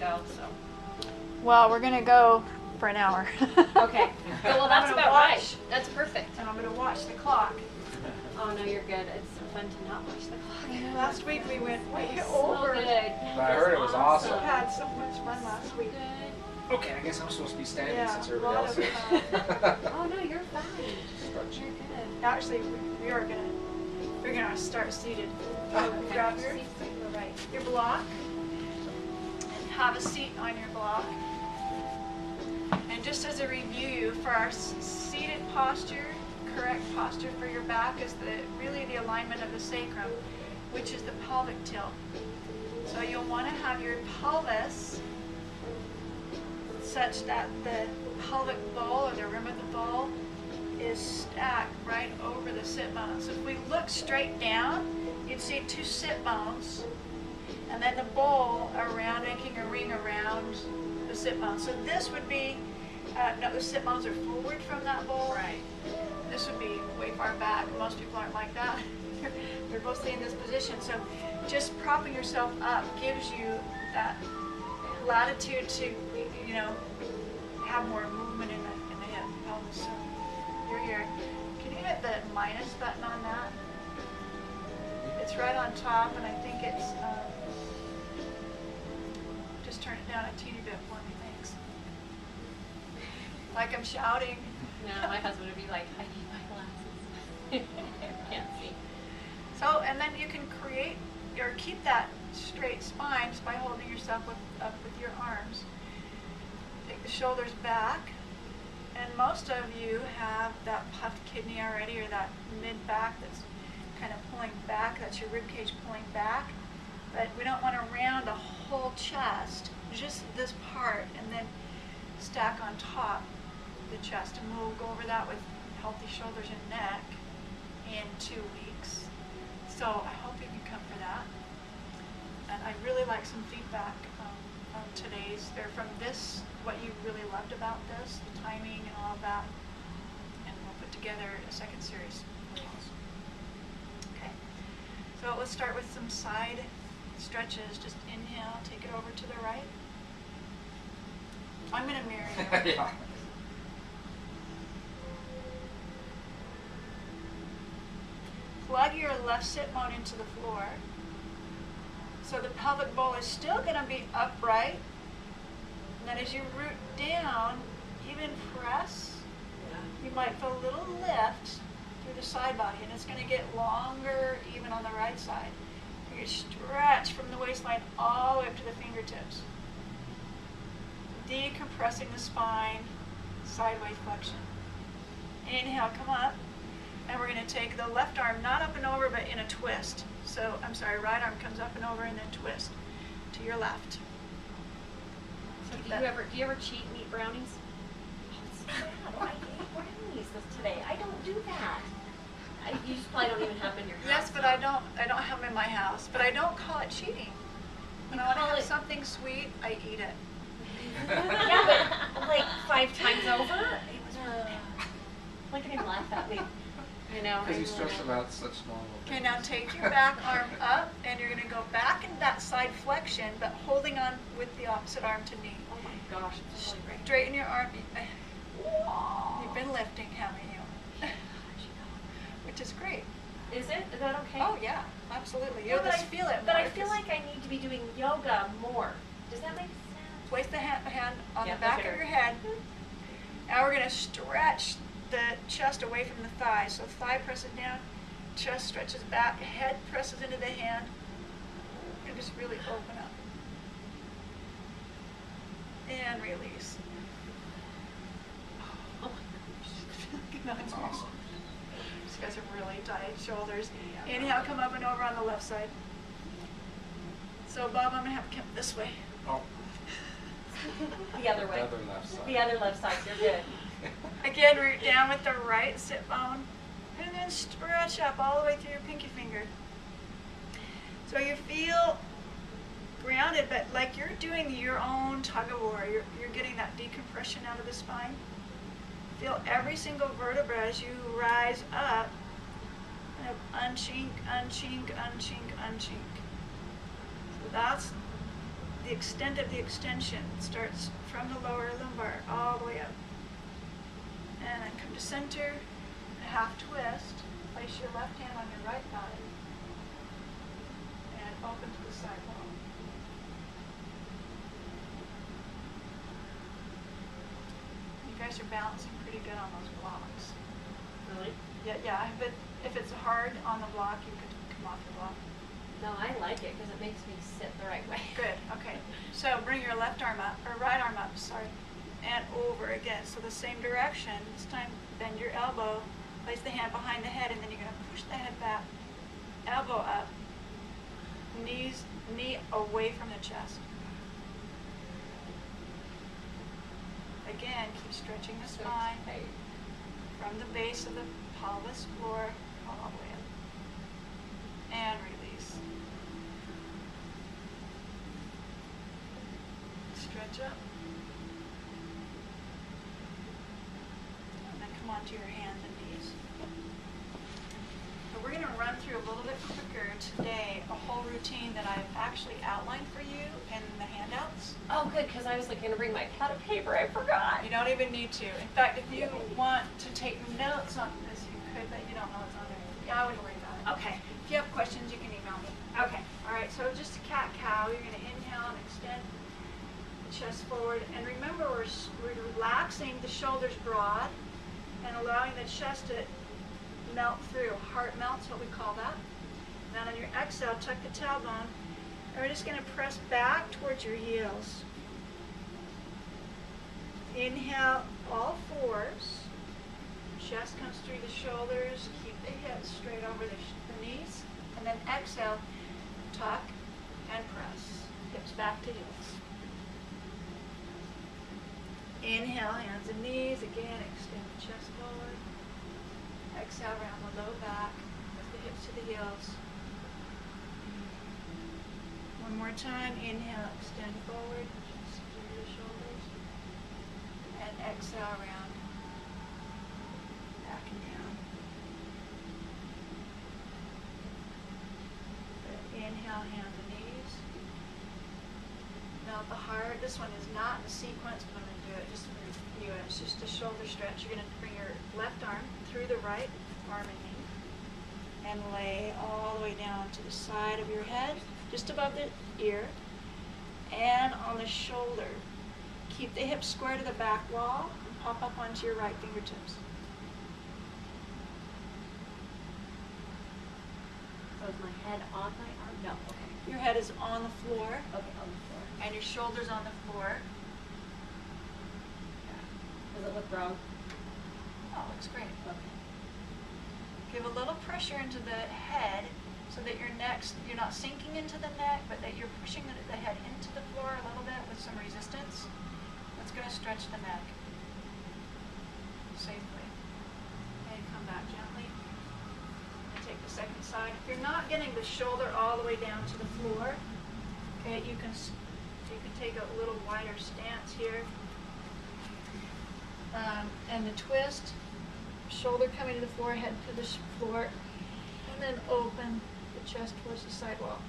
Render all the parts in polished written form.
go. So. Well, we're gonna go for an hour. Okay. Well, that's I'm gonna about watch. right. That's perfect. And I'm gonna watch the clock. Oh no, you're good. It's so fun to not watch the clock. Last week we went way So over. good. But I heard it was awesome. We had so much fun last week. Good. Okay, I guess I'm supposed to be standing Yeah, since a everybody lot else of is. Oh no, you're fine. Stretching. You're good. Actually, we're gonna start seated. Okay. Grab your, You're right. your block and have a seat on your block. And just as a review, for our seated posture, correct posture for your back is really the alignment of the sacrum, which is the pelvic tilt. So you'll want to have your pelvis such that the pelvic bowl or the rim of the bowl is stacked right over the sit bone. So if we look straight down, you'd see two sit bones, and then the bowl around, making a ring around the sit bone. So this would be, no, the sit bones are forward from that bowl. Right. This would be way far back. Most people aren't like that. They're mostly in this position. So just propping yourself up gives you that latitude to, you know, have more movement in the hip pelvis. So you're here. Can you hit the minus button on that? It's right on top, and I think it's, just turn it down a teeny bit for me, thanks. Like I'm shouting. No, my husband would be like, I need my glasses. I can't see. So, and then you can create or keep that straight spine just by holding yourself up with your arms. Take the shoulders back, and most of you have that puffed kidney already, or that mid-back that's kind of pulling back. That's your rib cage pulling back. But we don't want to round the whole chest, just this part, and then stack on top the chest. And we'll go over that with healthy shoulders and neck in 2 weeks. So I hope you can come for that. And I'd really like some feedback on today's. They're from this, what you really loved about this, the timing and all of that. And we'll put together a second series. Okay. So let's start with some side stretches. Just inhale, take it over to the right. I'm going to mirror you. Yeah. Plug your left sit bone into the floor. So the pelvic bowl is still going to be upright. And then as you root down, even press, you might feel a little lift through the side body, and it's going to get longer even on the right side. You stretch from the waistline all the way up to the fingertips. Decompressing the spine, sideways flexion. Inhale, come up. And we're going to take the left arm, not up and over, but in a twist. So, I'm sorry, right arm comes up and over and then twist to your left. So do you ever cheat and eat brownies? Oh, I ate brownies today. I don't do that. You just probably don't even have them in your house. Yes, but I don't have them in my house. But I don't call it cheating. When I want to have something sweet, I eat it. Yeah, but like 5 times over, it was look at him laugh at me. You know. Because you stress about such small Okay, things. now take your back arm up, and you're going to go back into that side flexion, but holding on with the opposite arm to knee. Oh my gosh, it's really great. Straighten your arm. You've been lifting, haven't you? Which is great. Is it? Is that okay? Oh yeah, absolutely. Yeah, You'll just feel it more. But I feel like I need to be doing yoga more. Does that make sense? Place the hand on Yeah, the back look at of her. your head. Now we're going to stretch the chest away from the thigh. So thigh presses down, chest stretches back, head presses into the hand, and just really open up. And release. Oh my That's awesome. These guys have really tight shoulders. Inhale, come up and over on the left side. So Bob, I'm going to have to come this way. Oh, The other way. the other left side. The other left side. You're good. Again, root down with the right sit bone, and then stretch up all the way through your pinky finger. So you feel grounded, but like you're doing your own tug of war. You're getting that decompression out of the spine. Feel every single vertebra as you rise up. Kind of unchink, unchink, unchink, unchink. So that's the extent of the extension starts from the lower lumbar all the way up. And then come to center, a half twist. Place your left hand on your right thigh and open to the side wall. You guys are balancing pretty good on those blocks. Really? Yeah, but if it's hard on the block, you could come off the block. No, I like it because it makes me sit the right way. Good, okay. So bring your left arm up, or right arm up, sorry, and over again. So the same direction. This time, bend your elbow, place the hand behind the head, and then you're going to push the head back, elbow up, knee away from the chest. Again, keep stretching the spine from the base of the pelvis floor all the way up. And release. Stretch up. And then come onto your hands and knees. So we're going to run through a little bit quicker today a whole routine that I've actually outlined for you in the handouts. Oh, good, because I was going to bring my pad of paper. I forgot. You don't even need to. In fact, if you want to take notes on this, you could, but you don't know what's on there. Yeah, I wouldn't worry about it. Okay. If you have questions, you can email me. Okay. All right, so just a cat-cow. You're going to inhale and extend the chest forward. And remember, we're relaxing the shoulders broad and allowing the chest to melt through. Heart melt's what we call that. Then on your exhale, tuck the tailbone. And we're just going to press back towards your heels. Inhale, all fours. Chest comes through the shoulders. Keep the hips straight over the knees. And then exhale, tuck and press. Hips back to heels. Inhale, hands and knees. Again, extend the chest forward. Exhale, round the low back. Lift the hips to the heels. One more time. Inhale, extend forward. Chest through the shoulders. And exhale, round. Back and down. Inhale, hands and knees. Melt the heart. This one is not in a sequence, but I'm going to do it just for you. It's just a shoulder stretch. You're going to bring your left arm through the right arm and knee and lay all the way down to the side of your head, just above the ear, and on the shoulder. Keep the hips square to the back wall and pop up onto your right fingertips. So is my head on my arm? No. Okay. Your head is on the floor, Okay, on the floor. and your shoulders on the floor. Does it look wrong? Oh, looks great. Okay. Give a little pressure into the head so that you're not sinking into the neck, but that you're pushing the head into the floor a little bit with some resistance. That's going to stretch the neck safely. And come back gently. And take the second side. If you're not getting the shoulder all the way down to the floor, okay, you can take a little wider stance here. And the twist, shoulder coming to the floor, head to the floor, and then open the chest towards the sidewall.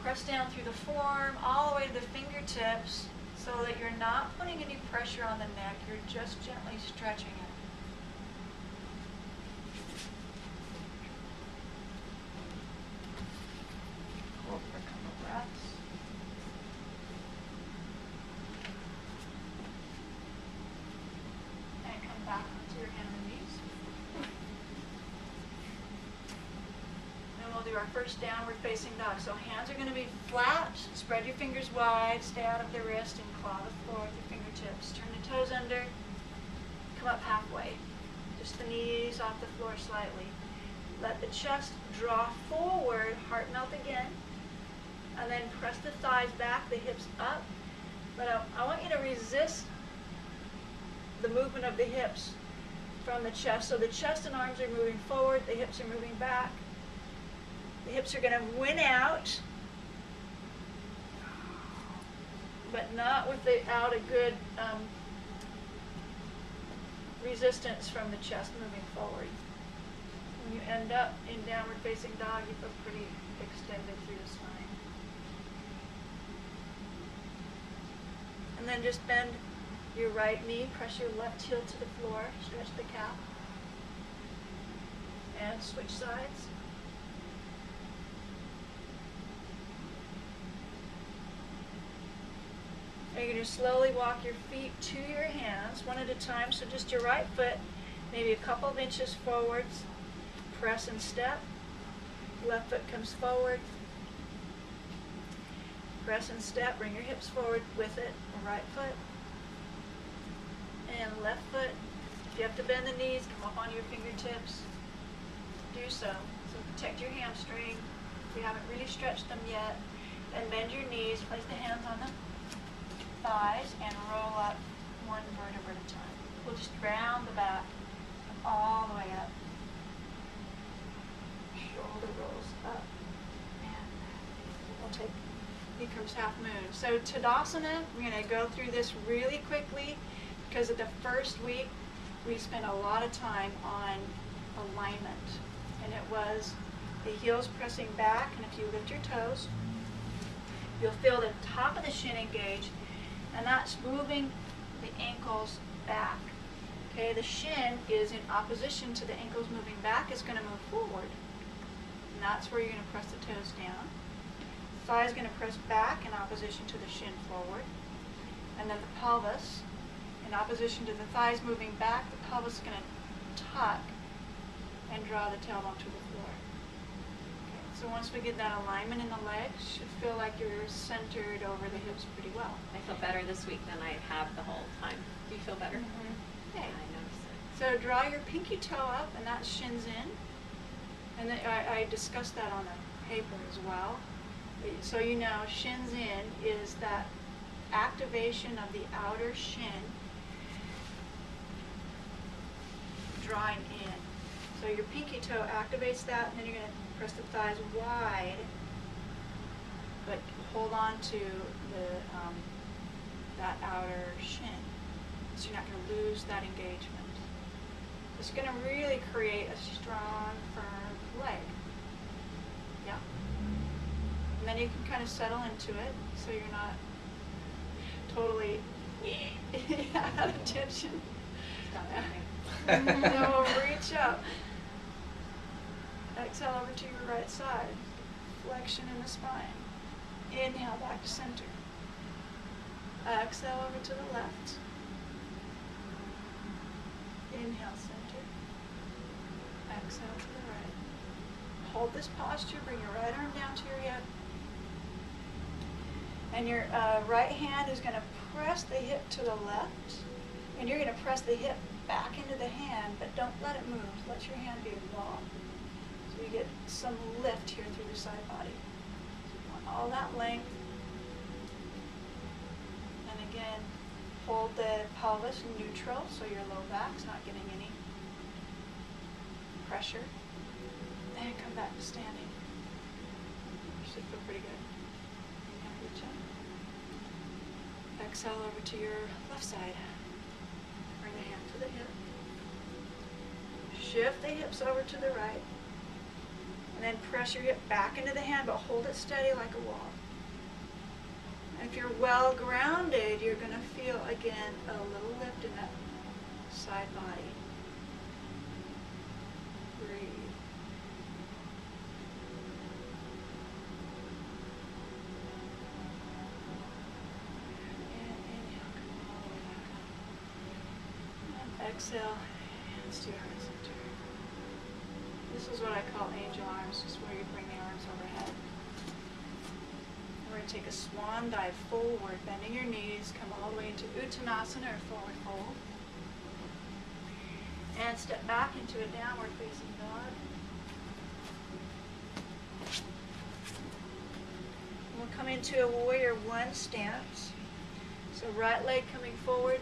Press down through the forearm, all the way to the fingertips, so that you're not putting any pressure on the neck, you're just gently stretching it. Hold for a couple breaths. And come back onto your hands and knees. Then we'll do our first downward facing dog. So hands are going to be flat. Spread your fingers wide. Stay out of the wrist and claw the floor with your fingertips. Turn the toes under. Come up halfway. Just the knees off the floor slightly. Let the chest draw forward. Heart melt again. And then press the thighs back, the hips up. But I want you to resist the movement of the hips from the chest. So the chest and arms are moving forward, the hips are moving back. The hips are going to win out, but not without a good resistance from the chest moving forward. When you end up in downward facing dog, you feel pretty extended through the spine. then just bend your right knee, press your left heel to the floor, stretch the calf, and switch sides. And you're going to slowly walk your feet to your hands, one at a time. So just your right foot, maybe a couple of inches forwards, press and step. Left foot comes forward, press and step, bring your hips forward with it, right foot, and left foot. If you have to bend the knees, come up on your fingertips, do so. So protect your hamstring if you haven't really stretched them yet, and bend your knees, place the hands on the thighs, and roll up one vertebra at a time. We'll just round the back all the way up. Shoulder rolls up, and we'll take becomes half moon. So Tadasana, we're going to go through this really quickly because of the first week we spent a lot of time on alignment, and it was the heels pressing back, and if you lift your toes, you'll feel the top of the shin engage, and that's moving the ankles back. Okay, the shin is in opposition to the ankles moving back, is going to move forward. And that's where you're going to press the toes down. Thigh is going to press back in opposition to the shin forward. And then the pelvis, in opposition to the thighs moving back, the pelvis is going to tuck and draw the tailbone to the floor. Okay, so once we get that alignment in the legs, you should feel like you're centered over the hips pretty well. I feel better this week than I have the whole time. Do you feel better? Okay. I noticed it. So draw your pinky toe up, and that's shins in. And then I discussed that on the paper as well. So you know, shins in is that activation of the outer shin drawing in. So your pinky toe activates that, and then you're going to press the thighs wide, but hold on to the that outer shin. So you're not going to lose that engagement. It's going to really create a strong, firm leg. Yeah. And then you can kind of settle into it so you're not totally out of tension. Then we'll reach up. Exhale over to your right side. Flexion in the spine. Inhale back to center. Exhale over to the left. Inhale center. Exhale to the right. Hold this posture. Bring your right arm down to your hip. And your right hand is going to press the hip to the left. And you're going to press the hip back into the hand, but don't let it move. Let your hand be long. So you get some lift here through the side body. So you want all that length. And again, hold the pelvis neutral so your low back's not getting any pressure. And come back to standing. Should feel pretty good. Inhale, reach up. Exhale over to your left side. Bring the hand to the hip. Shift the hips over to the right. And then press your hip back into the hand, but hold it steady like a wall. And if you're well grounded, you're going to feel, again, a little lift in that side body. Breathe. And inhale, come all the way back up. And exhale, hands to your heart center. This is what I call angel arms, just where you bring the arms overhead. We're going to take a swan dive forward, bending your knees, come all the way into Uttanasana or forward fold. And step back into a downward facing dog. And we'll come into a warrior one stance. So right leg coming forward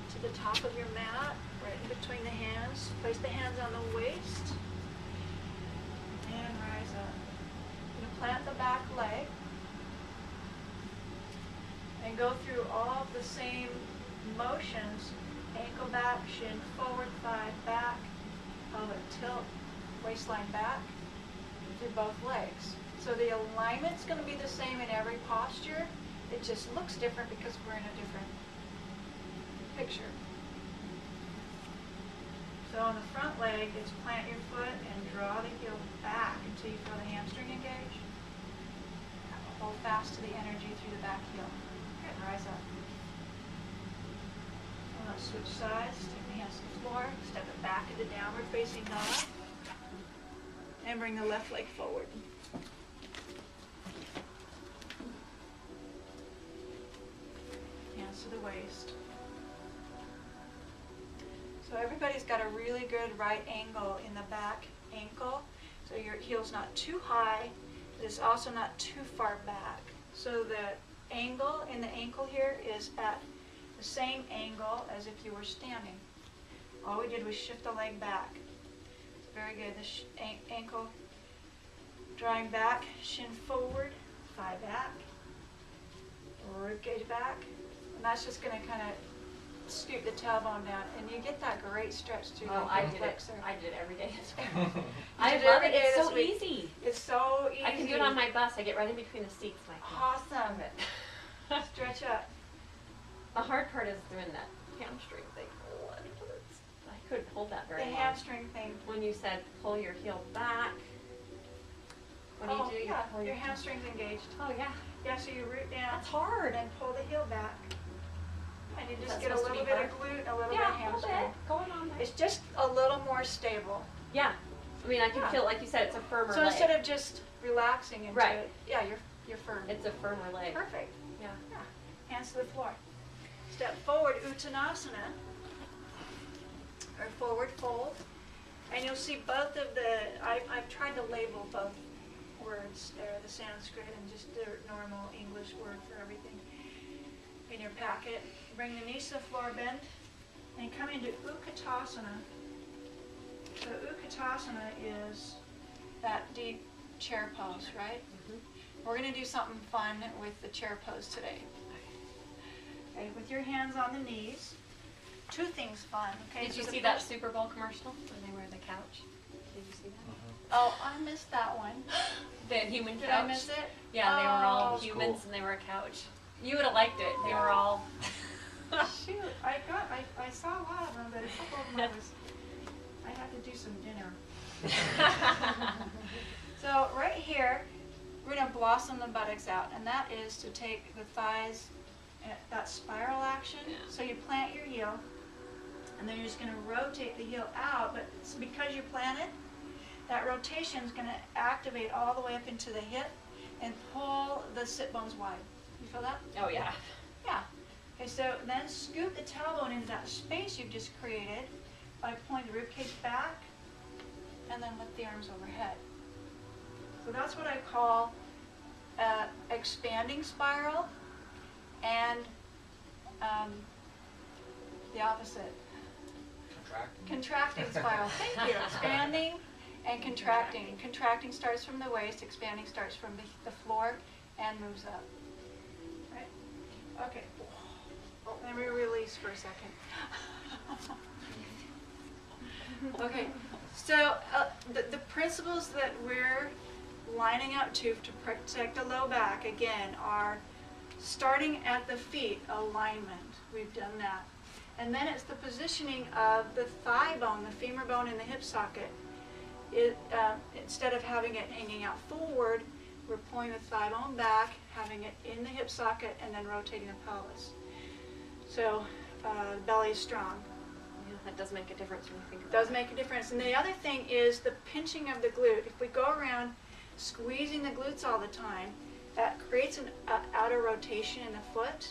to the top of your mat, right in between the hands. Place the hands on the waist. And rise up. You're going to plant the back leg. And go through all of the same motions. Ankle back, shin forward, thigh back, pelvic tilt, waistline back, through both legs. So the alignment's going to be the same in every posture, It just looks different because we're in a different picture. So on the front leg, it's plant your foot and draw the heel back until you feel the hamstring engage. Hold fast to the energy through the back heel. Okay, rise up. Now let's switch sides. Take the hands to the floor. Step it back into downward facing dog. And bring the left leg forward. Hands to the waist. So everybody's got a really good right angle in the back ankle. So your heel's not too high, but it's also not too far back. So the angle in the ankle here is at the same angle as if you were standing. All we did was shift the leg back. Very good. The ankle drawing back, shin forward, thigh back, ribcage back. And that's just going to kind of scoop the tailbone down, and you get that great stretch through the hip flexor. I did it every day this week. I did love every it. day It's this so week. easy. It's so easy. I can do it on my bus. I get right in between the seats. And I can Awesome. love it. Stretch up. The hard part is doing that hamstring thing. Oh, it hurts. I couldn't hold that very The long. hamstring thing. When you said pull your heel back, what Oh, do you do? yeah, Pull your hamstring's engaged. Oh, yeah. Yeah, so you root down. That's hard. And then pull the heel back. And you just That's get a supposed to little be bit of hard? glute and a little Yeah, bit of a little hamstring. bit going on there. It's just a little more stable. Yeah. I mean, I can Yeah. feel, like you said, it's a firmer So leg. instead of just relaxing into Right. it, yeah, you're firm. It's a firmer leg. Perfect. Yeah. Yeah. Hands to the floor. Step forward, Uttanasana, or forward fold. And you'll see both of the, I've tried to label both words there, the Sanskrit and just the normal English word for everything in your packet. Bring the knees to the floor, bend, and come into Utkatasana. So Utkatasana is that deep chair pose, right? Mhm. We're going to do something fun with the chair pose today. Okay, with your hands on the knees. Two things fun. Okay. Did so you the see that first- Super Bowl commercial when they were the couch? Did you see that? Oh, I missed that one. The human Did couch. I miss it? Yeah, they were all Oh. humans Cool. and they were a couch. You would have liked it. They were all. Shoot, I saw a lot of them, but a couple of them I had to do some dinner. So right here, we're going to blossom the buttocks out, and that is to take the thighs, that spiral action. Yeah. So you plant your heel, and then you're just going to rotate the heel out, but it's because you planted, that rotation is going to activate all the way up into the hip and pull the sit bones wide. You feel that? Oh yeah. Yeah. Okay, so then scoop the tailbone into that space you've just created by pulling the ribcage back and then lift the arms overhead. So that's what I call expanding spiral and the opposite, contracting spiral. Thank you. Expanding and contracting. Contracting starts from the waist, expanding starts from the floor and moves up. Right? Okay. Let me release for a second. Okay, so the principles that we're lining up to protect the low back, again, are starting at the feet, alignment. We've done that. And then it's the positioning of the thigh bone, the femur bone in the hip socket. Instead of having it hanging out forward, we're pulling the thigh bone back, having it in the hip socket, and then rotating the pelvis. So the belly is strong. Yeah, that does make a difference when you think It about it. does make a difference. And the other thing is the pinching of the glute. If we go around squeezing the glutes all the time, that creates an outer rotation in the foot,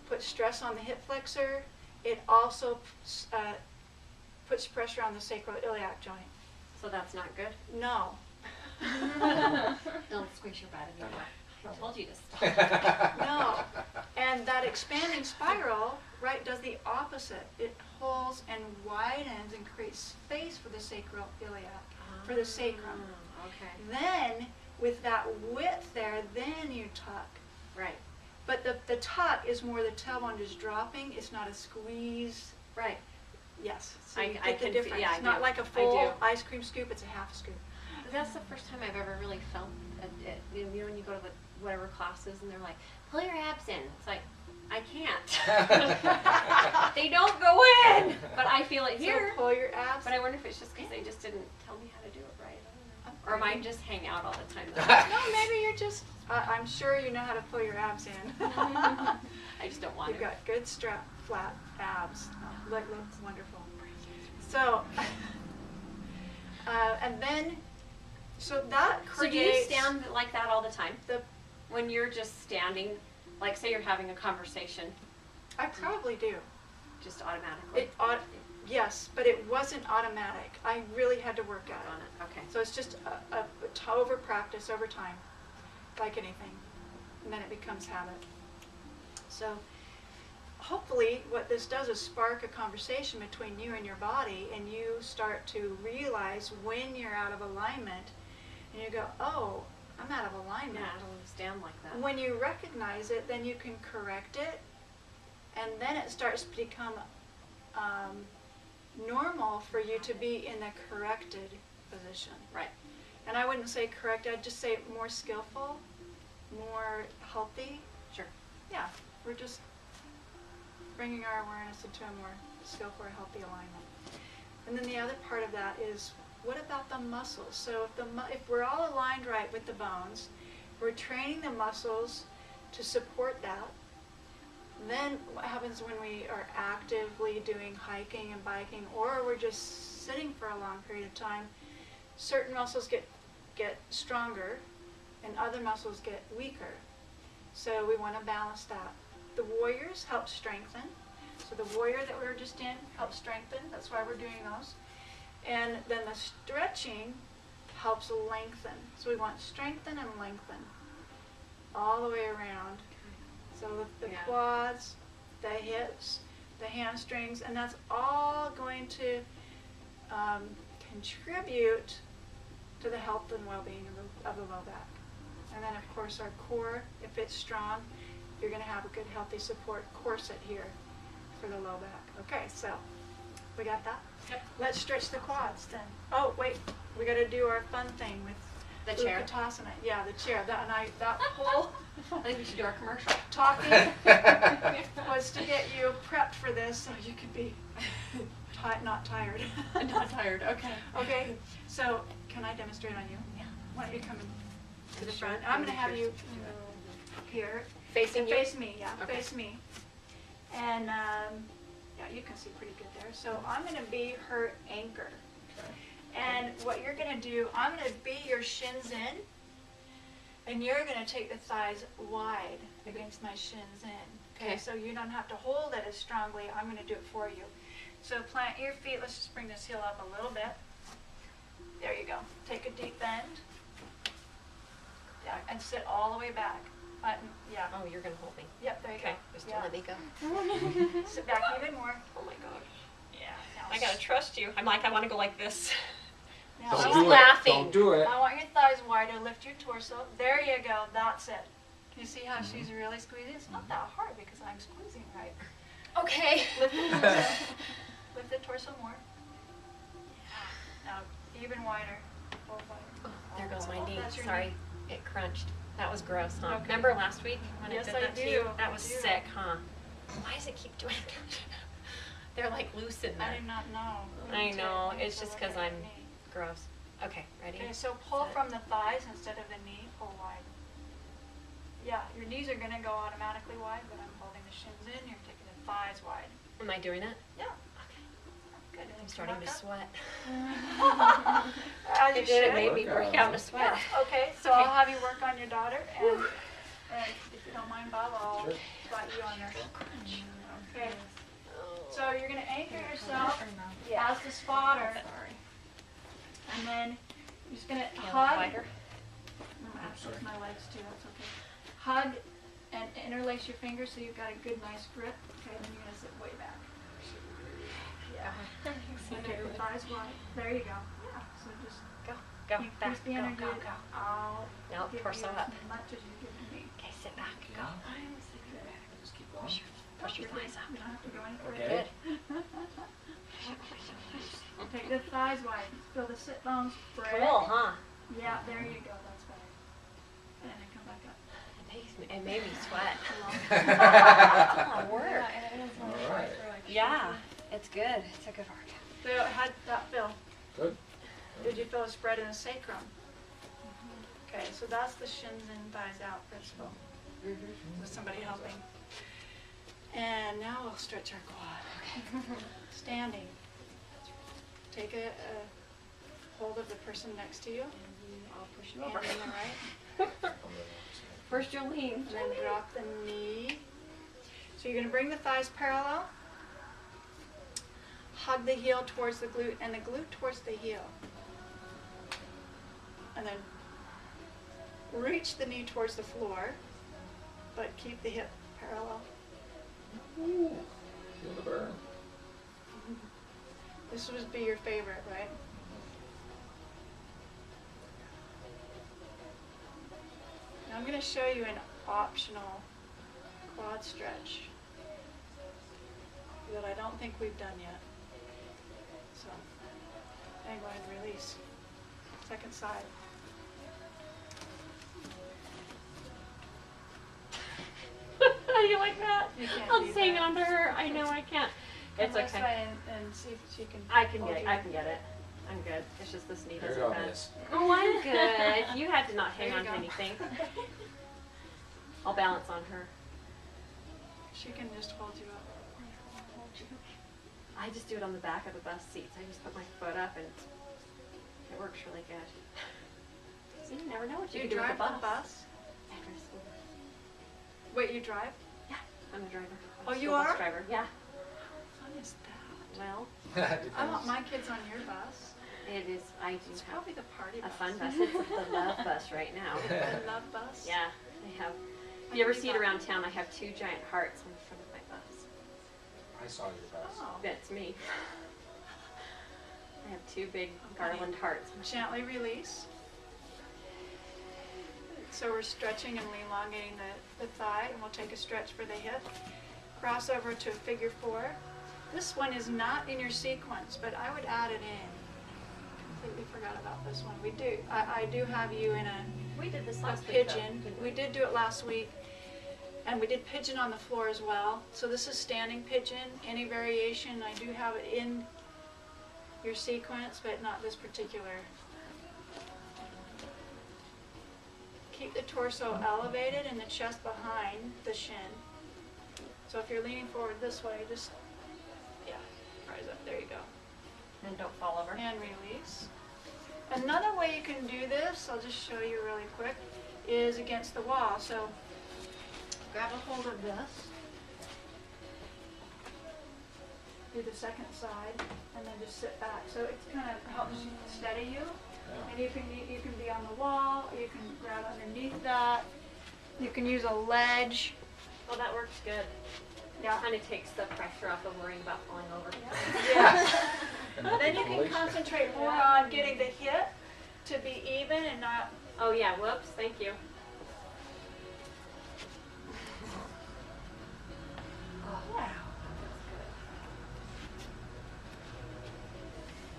puts stress on the hip flexor. It also puts pressure on the sacroiliac joint. So that's not good. No. Don't squeeze your butt anymore. I told you to stop. No. And that expanding spiral, right, does the opposite. It pulls and widens and creates space for the sacroiliac, for the sacrum. Okay. Then, with that width there, then you tuck. Right. But the tuck is more the tailbone just dropping. It's not a squeeze. Right. Yes. So you I get the can difference. yeah, I It's not do. like a I full do. ice cream scoop. It's a half scoop. That's the first time I've ever really felt it. You know, when you go to the whatever classes, and they're like, pull your abs in. It's like, I can't. They don't go in, but I feel it here. So pull your abs. But I wonder if it's just because they just didn't tell me how to do it right. I don't know. Or am I just hang out all the time? No, maybe you're just, I'm sure you know how to pull your abs in. I just don't want You've to. got good flat abs. Look, looks wonderful. So, and then, so that So do creates. you stand like that all the time? The, When you're just standing, like say you're having a conversation, I probably do. just automatically? Yes, but it wasn't automatic. I really had to work at on it. it. Okay. So it's just over practice, over time, like anything, and then it becomes habit. So hopefully what this does is spark a conversation between you and your body, and you start to realize when you're out of alignment, and you go, oh, I'm out of alignment. Yeah, I don't stand like that. When you recognize it, then you can correct it, and then it starts to become normal for you to be in the corrected position. Right. And I wouldn't say correct, I'd just say more skillful, more healthy. Sure. Yeah, we're just bringing our awareness into a more skillful, healthy alignment. And then the other part of that is, what about the muscles? So if we're all aligned right with the bones, we're training the muscles to support that. Then what happens when we are actively doing hiking and biking, or we're just sitting for a long period of time, certain muscles get stronger and other muscles get weaker. So we want to balance that. The warriors help strengthen. So the warrior that we were just in helps strengthen. That's why we're doing those. And then the stretching helps lengthen. So we want strengthen and lengthen all the way around. So the quads, the hips, the hamstrings, and that's all going to contribute to the health and well-being of the low back. And then of course our core, if it's strong, you're going to have a good healthy support corset here for the low back. Okay, so we got that? Yep. Let's stretch the quads then. Oh wait, we got to do our fun thing with The chair. Utkatasana. Yeah, the chair. That whole I think we should do our commercial. talking was to get you prepped for this so you could be not tired. Not tired. Okay. Okay, so can I demonstrate on you? Yeah. Why don't you come To the front. I'm going to have you here. Facing you? Face me, yeah, Okay. face me. And yeah, you can see pretty good there. So I'm going to be her anchor. And what you're going to do, I'm going to be your shins in, and you're going to take the thighs wide against my shins in. Okay, so you don't have to hold it as strongly. I'm going to do it for you. So plant your feet. Let's just bring this heel up a little bit. There you go. Take a deep bend. Yeah, and sit all the way back. Yeah. Oh, you're going to hold me. Yep, there you Okay. go. Just Yeah. let me go. Sit back even more. Oh my God. Yeah. Now I got to trust you. I'm like, I want to go like this. Now Don't I do want, it. laughing. Don't do it. I want your thighs wider. Lift your torso. There you go. That's it. Can you see how she's really squeezing? It's not that hard because I'm squeezing right. Okay. Lift the torso. Lift the torso more. Now even wider. Go wider. There goes my knee. That's your Sorry. knee. It crunched. That was gross, huh? Okay. Remember last week when Yes, I did I that to do. you? That I was do. sick, huh? Why does it keep doing that? They're like loose in I there. did not know. I know. You need It's to just look because at I'm your knee. gross. Okay, ready? Okay, so pull Set. from the thighs instead of the knee. Pull wide. Yeah, your knees are going to go automatically wide, but I'm holding the shins in. You're taking the thighs wide. Am I doing it? Yeah. Okay. Good. I'm starting to sweat. As you It did. It should. made me break out in a sweat. Yeah. Okay, so Okay. I'll have you work on your daughter, and if you don't mind, Bob, I'll Sure. spot you on there. Okay. So you're going to anchor yourself as the spotter, Sorry. and then you're just going to Yeah, hug. wider. I'm going to access my legs too, that's okay. Hug and interlace your fingers so you've got a good, nice grip. Okay, then you're going to sit way back. Yeah. Okay, the thighs wide. There you go. Yeah, so just Go. Go. increase Back. the Go. energy Go. Go. out. Now Give torso you up. as much as you're giving me. Okay, sit back. Go. Just keep going. Push your thighs up. You don't have to go any further. Okay. Good. Take the thighs wide. Feel the sit bones spread. Cool, huh? Yeah, there you go. That's better. And then come back up. It made me sweat. That's a lot of work. All right. Yeah, it's good. It's a good workout. So how did that feel? Good. Did you feel a spread in the sacrum? Okay, so that's the shins in, thighs out principle. With somebody helping. And now we'll stretch our quad. Okay. Standing. Take a hold of the person next to you. I'll push you Hand over. in the right. First you'll lean. And then drop the knee. So you're going to bring the thighs parallel. Hug the heel towards the glute and the glute towards the heel. And then reach the knee towards the floor, but keep the hip parallel. Ooh, feel the burn. This would be your favorite, right? Now I'm going to show you an optional quad stretch that I don't think we've done yet. So, and go ahead and release. Second side. You like that? You can't I'll do sing that. onto her. I know I can't. It's Come this okay. way and see if she can. I can hold get it. you. I can get it. I'm good. It's just this knee Here doesn't you go, bend. miss. Oh, I'm good. You had to not hang There you on to go. anything. I'll balance on her. She can just hold you up. I just do it on the back of the bus seats. I just put my foot up and it works really good. See, you never know what Do you you can do with drive the the bus. bus? After school. Wait, you drive? Yeah, I'm a driver. I'm Oh, a you school bus are? driver. Yeah. How fun is that? Well, I want my kids on your bus. it is. I do It's have probably the party a bus. fun bus. It's the love bus right now. The love bus? Yeah, I have. If you ever see it around town, I have 2 giant hearts on the front of my bus. I saw your bus. Oh. That's me. I have 2 big Okay. garland hearts. Gently release. So we're stretching and elongating the thigh, and we'll take a stretch for the hip. Cross over to figure 4. This one is not in your sequence, but I would add it in. Completely forgot about this one. We do. I do have you in a We did this a last week, though, pigeon. didn't We did do it last week. And we did pigeon on the floor as well. So this is standing pigeon. Any variation, I do have it in your sequence, but not this particular. Keep the torso elevated and the chest behind the shin. So if you're leaning forward this way, just, yeah, rise up. There you go. And don't fall over. And release. Another way you can do this, I'll just show you really quick, is against the wall. So grab a hold of this, do the second side, and then just sit back. So it kind of helps steady you. And you can be on the wall, you can grab underneath that, you can use a ledge. Well, that works good. Yeah. Kind of takes the pressure off of worrying about falling over. Yeah. And Then you can release. concentrate more on getting the hip to be even and not. Oh yeah, whoops, thank you. Wow.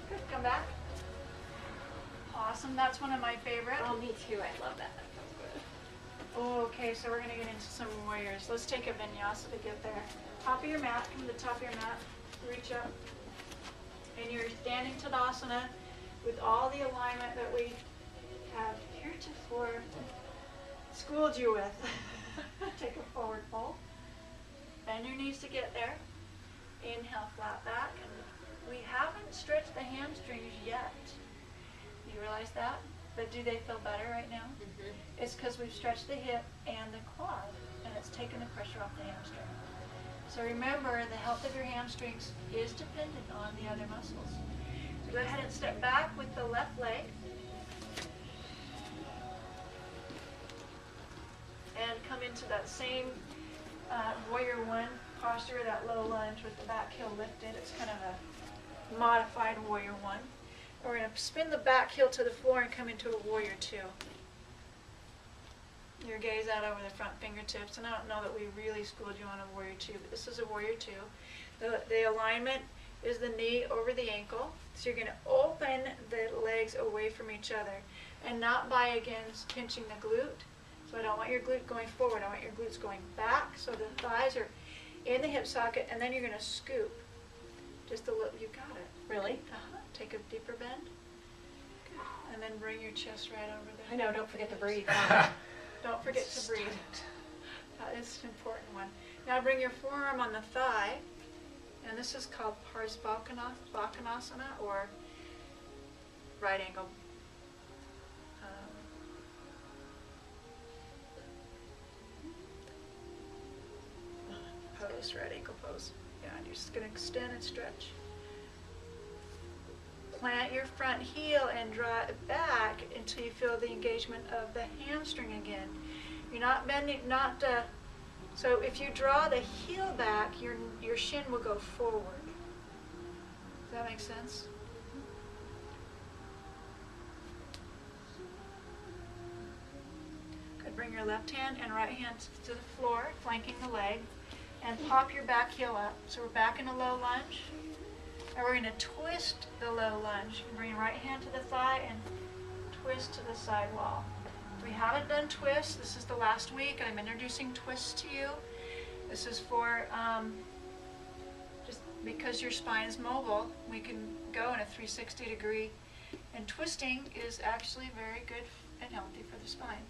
Good, come back. Awesome, that's one of my favorite. Oh, me too, I love that. Okay, so we're gonna get into some warriors. Let's take a vinyasa to get there. Top of your mat, come to the top of your mat, reach up. And you're standing Tadasana with all the alignment that we have heretofore schooled you with. Take a forward fold. Bend your knees to get there. Inhale, flat back. And we haven't stretched the hamstrings yet. You realize that? But do they feel better right now? Mm-hmm. It's because we've stretched the hip and the quad, and it's taken the pressure off the hamstring. So remember, the health of your hamstrings is dependent on the other muscles. So go ahead and step back with the left leg. And come into that same warrior one posture, that low lunge with the back heel lifted. It's kind of a modified warrior one. We're going to spin the back heel to the floor and come into a warrior 2. Your gaze out over the front fingertips. And I don't know that we really schooled you on a warrior 2, but this is a warrior 2. The alignment is the knee over the ankle. So you're going to open the legs away from each other and not by against pinching the glute. So I don't want your glute going forward. I want your glutes going back so the thighs are in the hip socket, and then you're going to scoop. Just a little. You got it. Really? Take a deeper bend. Good. And then bring your chest right over there. I know, don't forget to breathe. Don't forget to breathe. That is an important one. Now bring your forearm on the thigh, and this is called Parsvakonasana or right angle. Pose, right ankle pose. Yeah, and you're just going to extend and stretch. Plant your front heel and draw it back until you feel the engagement of the hamstring again. You're not bending, so if you draw the heel back, your shin will go forward. Does that make sense? Good. Bring your left hand and right hand to the floor, flanking the leg, and pop your back heel up. So we're back in a low lunge. And we're going to twist the low lunge. Bring your right hand to the thigh and twist to the side wall. If we haven't done twists, this is the last week, and I'm introducing twists to you. This is for, just because your spine is mobile, we can go in a 360 degree. And twisting is actually very good and healthy for the spine.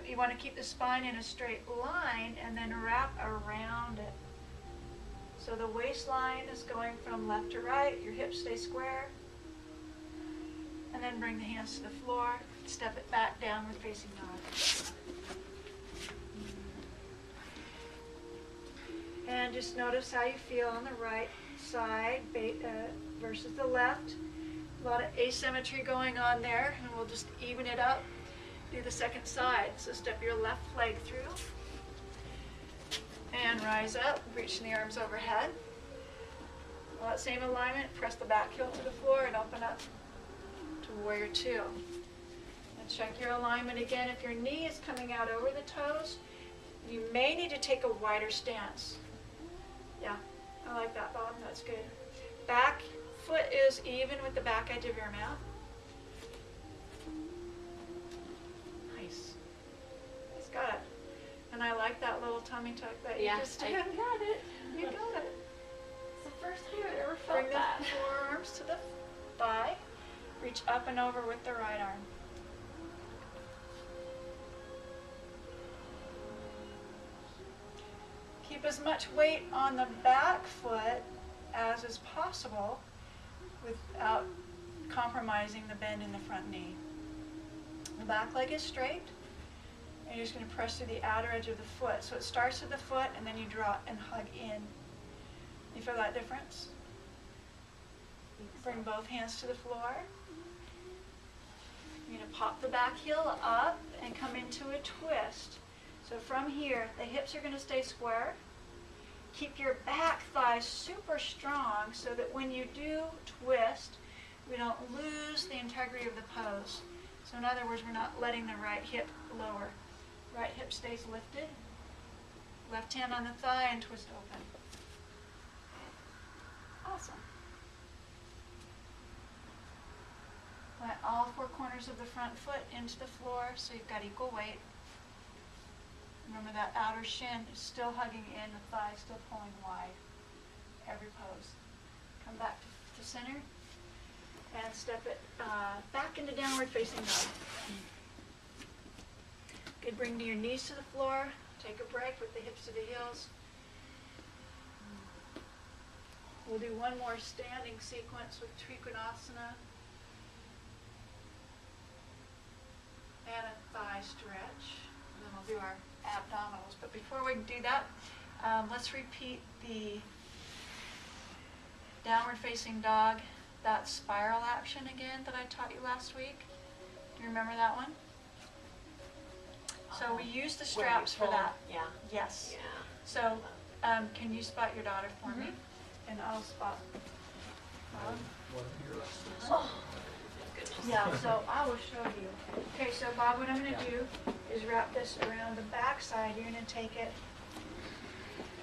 You want to keep the spine in a straight line and then wrap around it. So the waistline is going from left to right, your hips stay square, and then bring the hands to the floor, step it back, downward facing dog. And just notice how you feel on the right side versus the left. A lot of asymmetry going on there, and we'll just even it up. Do the second side. So step your left leg through. And rise up, reaching the arms overhead. Well, that same alignment, press the back heel to the floor and open up to Warrior Two. And check your alignment again. If your knee is coming out over the toes, you may need to take a wider stance. Yeah, I like that, Bob. That's good. Back foot is even with the back edge of your mat. Nice. It's got it. And I like that little tummy tuck that you just did. I got it. You got it. It's the first time I've ever felt Bring that. the forearms to the thigh. Reach up and over with the right arm. Keep as much weight on the back foot as is possible without compromising the bend in the front knee. The back leg is straight. And you're just going to press through the outer edge of the foot. So it starts with the foot and then you draw and hug in. You feel that difference? Bring both hands to the floor. You're going to pop the back heel up and come into a twist. So from here, the hips are going to stay square. Keep your back thighs super strong so that when you do twist, we don't lose the integrity of the pose. So in other words, we're not letting the right hip lower. Right hip stays lifted. Left hand on the thigh and twist open. Awesome. Plant all four corners of the front foot into the floor so you've got equal weight. Remember that outer shin is still hugging in, the thigh still pulling wide. Every pose. Come back to center and step it back into downward facing dog. Good, bring your knees to the floor. Take a break with the hips to the heels. We'll do one more standing sequence with Trikonasana. And a thigh stretch. And then we'll do our abdominals. But before we do that, let's repeat the downward facing dog, that spiral action again that I taught you last week. Do you remember that one? So we use the straps for that. Yeah. Yes. Yeah. So can you spot your daughter for me? And I'll spot Bob. One of your lessons. Oh, goodness. Yeah, so I will show you. Okay, so Bob, what I'm going to do is wrap this around the back side. You're going to take it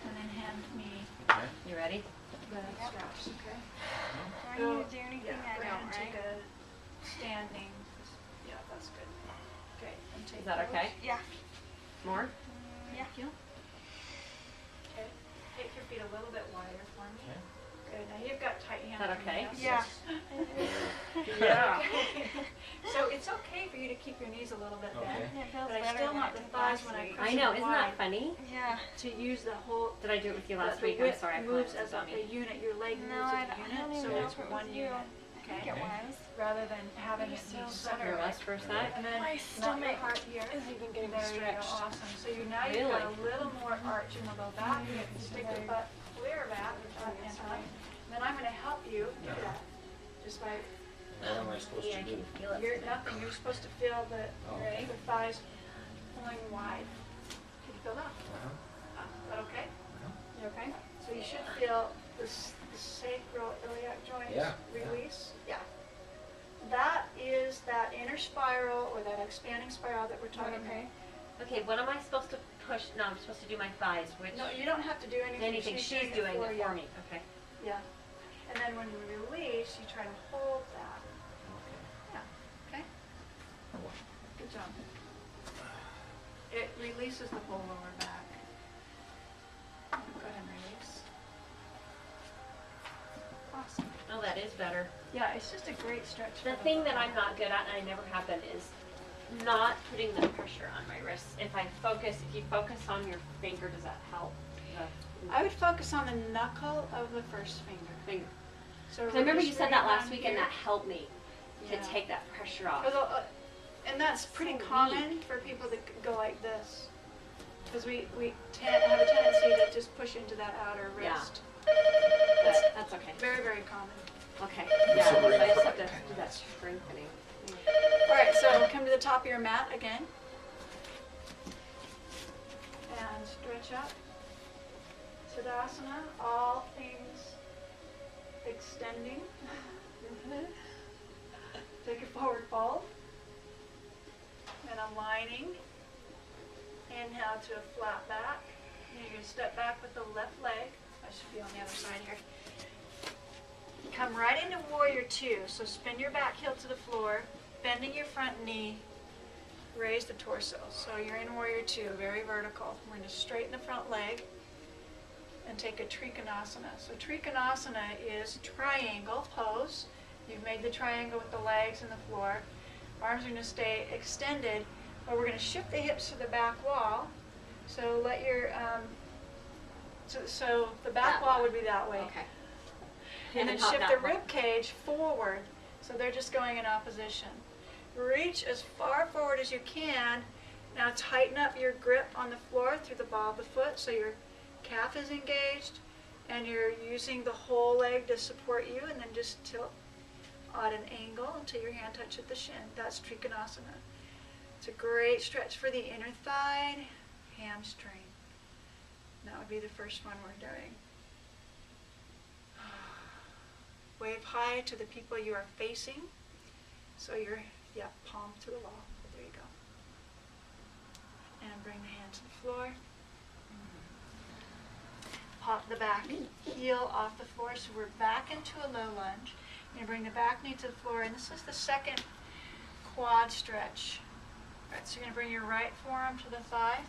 and then hand me Okay. You ready? the straps, okay? Are you doing anything Yeah, I we're don't, going to take right? a standing. Yeah, that's good. Okay. And take Is that those. okay? Yeah. More? Yeah. Thank you. Okay. Take your feet a little bit wider for me. Okay. Good. Now you've got tight hands. Is that and okay? knees. Yeah. Yeah. Okay. So it's okay for you to keep your knees a little bit bent. Okay. It feels But I better still than want it the did thighs last when I week. push I know, it isn't wide that funny? Yeah. to use the whole. Did I do it with you last the week? I'm width sorry, I moves apologize, as a Tommy. unit. Your leg No, moves I as a don't unit, even so know it's if it one was you. unit. I think Okay. it was. Rather than having it So be sorry. Your separate. rest for a sec. And then My melt your stomach heart here. is even getting There you go. stretched. Awesome. So you've got a Really? little more arch in the low back. You can stick the butt clear back, the butt and up. Then I'm going to help you do that. Just by What am I supposed Yeah, I to do? can feel it. you're nothing. You're supposed to feel the Okay. the thighs pulling wide. Can you feel that? Uh-huh. Is that okay? Uh-huh. You okay? So you should feel the sacroiliac joints Yeah, yeah. release. Yeah. That is that inner spiral or that expanding spiral that we're talking about. Okay, what am I supposed to push? No, I'm supposed to do my thighs, which No, you don't have to do anything. anything she's doing it you. for me. Okay. Yeah. And then when you release, you try to hold that. Okay. Yeah. Okay? Good job. It releases the whole lower back. Go ahead and release. Awesome. Oh, that is better. Yeah, it's just a great stretch. for The thing that I'm not good at, and I never have been, is not putting the pressure on my wrists. If you focus on your finger, does that help? I would focus on the knuckle of the first finger. Finger. So Because I remember really you said that straight last down week, and here. that helped me to Yeah. take that pressure off. 'Cause, and that's pretty So common for people that go like this. Because we have a tendency to just push into that outer Yeah. wrist. But that's okay. Very, very common. Okay. Yeah, so I just have to do that strengthening. All right, so come to the top of your mat again. And stretch up. Tadasana, all things extending. Take a forward fold. And aligning. Inhale to a flat back. And you're going to step back with the left leg. I should be on the other side here. Come right into warrior two. So spin your back heel to the floor, bending your front knee, raise the torso. So you're in warrior two, very vertical. We're going to straighten the front leg and take a trikonasana. So trikonasana is triangle pose. You've made the triangle with the legs and the floor. Arms are going to stay extended, but we're going to shift the hips to the back wall. So let your so the back That wall way. would be that way. Okay. And then not shift that the way. rib cage forward, so they're just going in opposition. Reach as far forward as you can. Now tighten up your grip on the floor through the ball of the foot, so your calf is engaged, and you're using the whole leg to support you, and then just tilt at an angle until your hand touches the shin. That's Trikonasana. It's a great stretch for the inner thigh, hamstring. That would be the first one we're doing. Wave high to the people you are facing. So you're, palm to the wall. There you go. And bring the hand to the floor. Pop the back heel off the floor. So we're back into a low lunge. You're going to bring the back knee to the floor. And this is the second quad stretch. All right, so you're going to bring your right forearm to the thigh.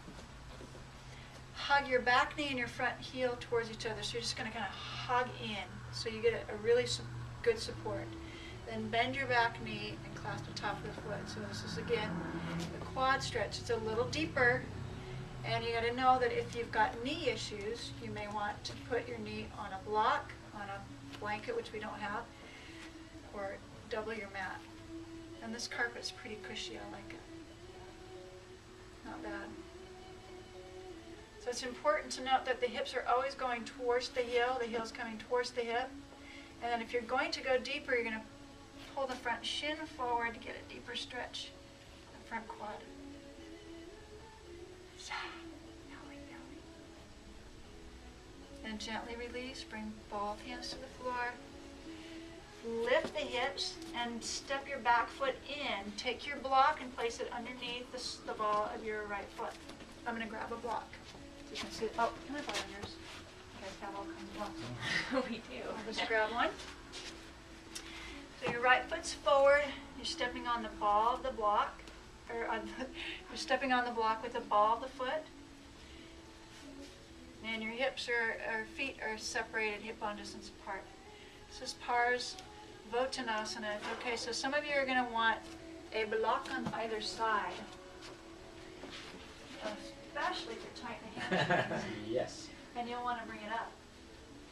Hug your back knee and your front heel towards each other. So you're just going to kind of hug in. So you get a really good support. Then bend your back knee and clasp the top of the foot. So this is again the quad stretch. It's a little deeper. And you got to know that if you've got knee issues, you may want to put your knee on a block, on a blanket, which we don't have, or double your mat. And this carpet's pretty cushy. I like it. Not bad. So it's important to note that the hips are always going towards the heel is coming towards the hip. And then if you're going to go deeper, you're going to pull the front shin forward to get a deeper stretch, the front quad. And gently release, bring both hands to the floor. Lift the hips and step your back foot in. Take your block and place it underneath the ball of your right foot. I'm going to grab a block. So you can see, can I borrow yours? You guys have all kinds of blocks. We do. I'll just grab one. So your right foot's forward. You're stepping on the ball of the block. or you're stepping on the block with the ball of the foot. And your hips or feet are separated hip bone distance apart. This is Pars Vottanasana. Okay, so some of you are going to want a block on either side, especially if you're tight in the hamstrings. Yes. And you'll want to bring it up.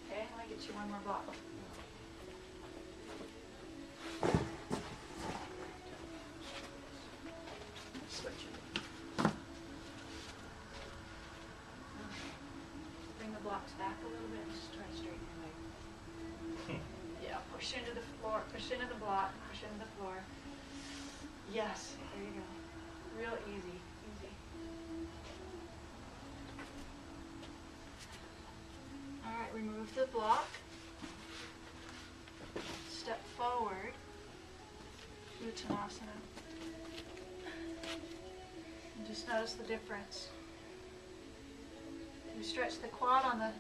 Okay, let me get you one more block. Switch it. Bring the blocks back a little bit. Just try to straighten your leg. Yeah, push into the floor, push into the block, push into the floor. Yes, there you go. Real easy, easy. All right, remove the block. Step forward. Uttanasana. And just notice the difference. You stretch the quad on the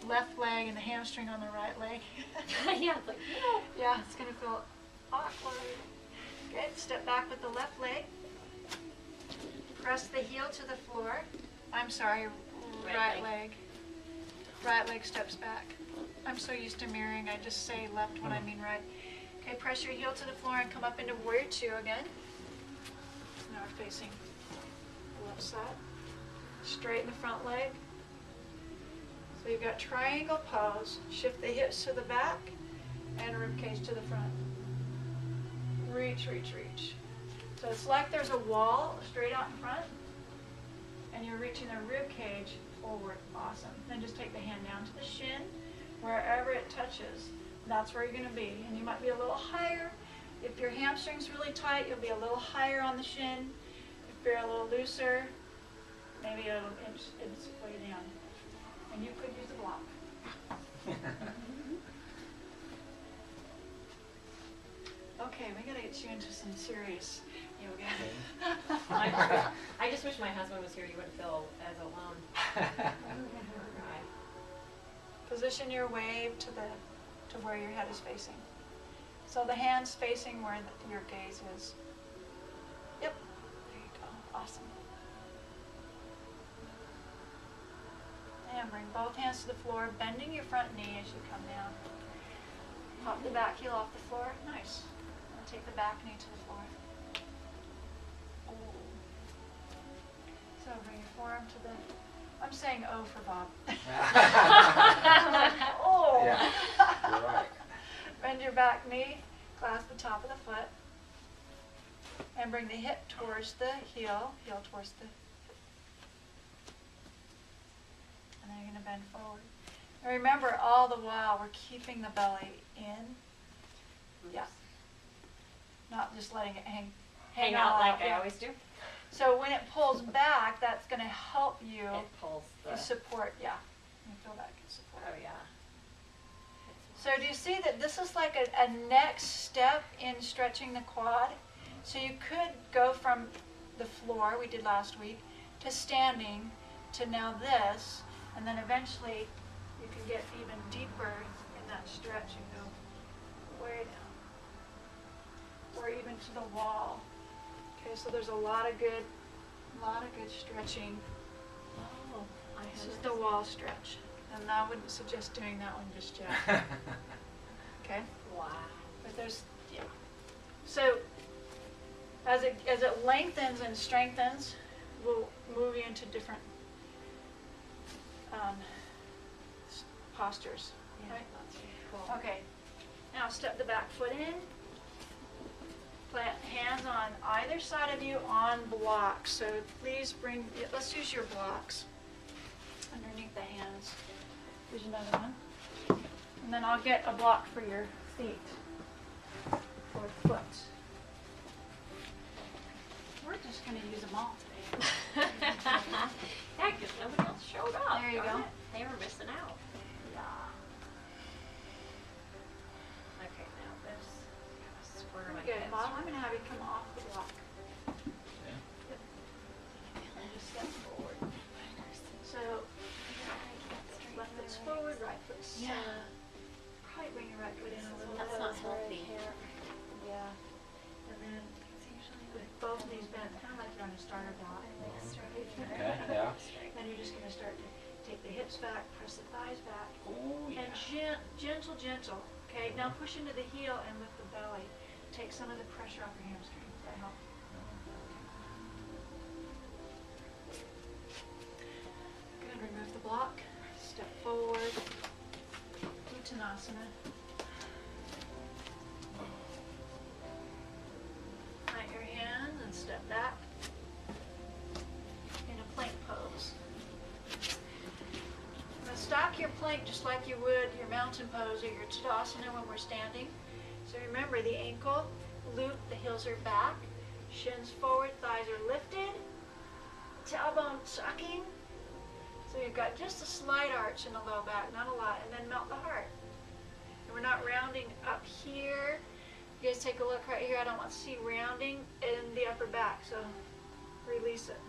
left leg and the hamstring on the right leg. Yeah, it's like, Yeah, it's going to feel awkward. Good. Step back with the left leg. Press the heel to the floor. I'm sorry, right leg. Right leg steps back. I'm so used to mirroring, I just say left when I mean right. Okay, press your heel to the floor and come up into Warrior Two again. Now we're facing the left side. Straighten the front leg. So you've got triangle pose. Shift the hips to the back and rib cage to the front. Reach, reach, reach. So it's like there's a wall straight out in front and you're reaching the rib cage forward. Awesome. Then just take the hand down to the shin, wherever it touches. That's where you're going to be. And you might be a little higher. If your hamstring's really tight, you'll be a little higher on the shin. If you're a little looser, maybe it'll inch its way down. And you could use a block. Okay, we gotta get you into some serious yoga. I just wish my husband was here. You wouldn't feel as alone. Right. Position your wave to where your head is facing. So the hands facing where your gaze is. Yep. There you go. Awesome. And bring both hands to the floor, bending your front knee as you come down. Pop the back heel off the floor. Nice. And take the back knee to the floor. Ooh. So bring your forearm to the... I'm saying O for Bob. Oh! Yeah, you're right. Bend your back knee, clasp the top of the foot, and bring the hip towards the heel towards the hip. And then you're going to bend forward. And remember, all the while, we're keeping the belly in. Yeah. Not just letting it hang out like yeah. I always do. So when it pulls back, that's going to help you It pulls the... support. Yeah. You feel that can support. Oh, yeah. So do you see that this is like a next step in stretching the quad? So you could go from the floor, we did last week, to standing, to now this, and then eventually you can get even deeper in that stretch and go way down. Or even to the wall. Okay, so there's a lot of good stretching. Oh, This is the wall stretch. And I wouldn't suggest doing that one just yet. Okay? Wow. But there's, yeah. So as it lengthens and strengthens, we'll move you into different postures. Yeah, Right? that's really cool. Okay. Now step the back foot in. Plant hands on either side of you on blocks. So please let's use your blocks underneath the hands. Here's another one. And then I'll get a block for your feet or foot. We're just going to use them all today. Yeah, because nobody else showed up. There you darn go. it. They were missing out. Yeah. Okay, now this. Square my Good. hips. Bob, I'm going to have you come off the block. Yeah. Yep. And just step forward. So left foot's forward, right foot's Yeah. probably bring your right foot in a little That's bit. not healthy. Yeah. And then with both knees bent, kind of like trying to start her back. Okay, yeah. Then you're just going to start to take the hips back, press the thighs back, Oh, yeah. and gentle, gentle. Okay, now push into the heel and lift the belly. Take some of the pressure off your hamstring. Does that help? Good. Remove the block. Step forward. Uttanasana. Plant your hands and step back in a plank pose. Now stock your plank just like you would your mountain pose or your Tadasana when we're standing. So remember, the ankle loop, the heels are back, shins forward, thighs are lifted, tailbone sucking. So you've got just a slight arch in the low back, not a lot, and then melt the heart. And we're not rounding up here. You guys take a look right here. I don't want to see rounding in the upper back, so release it.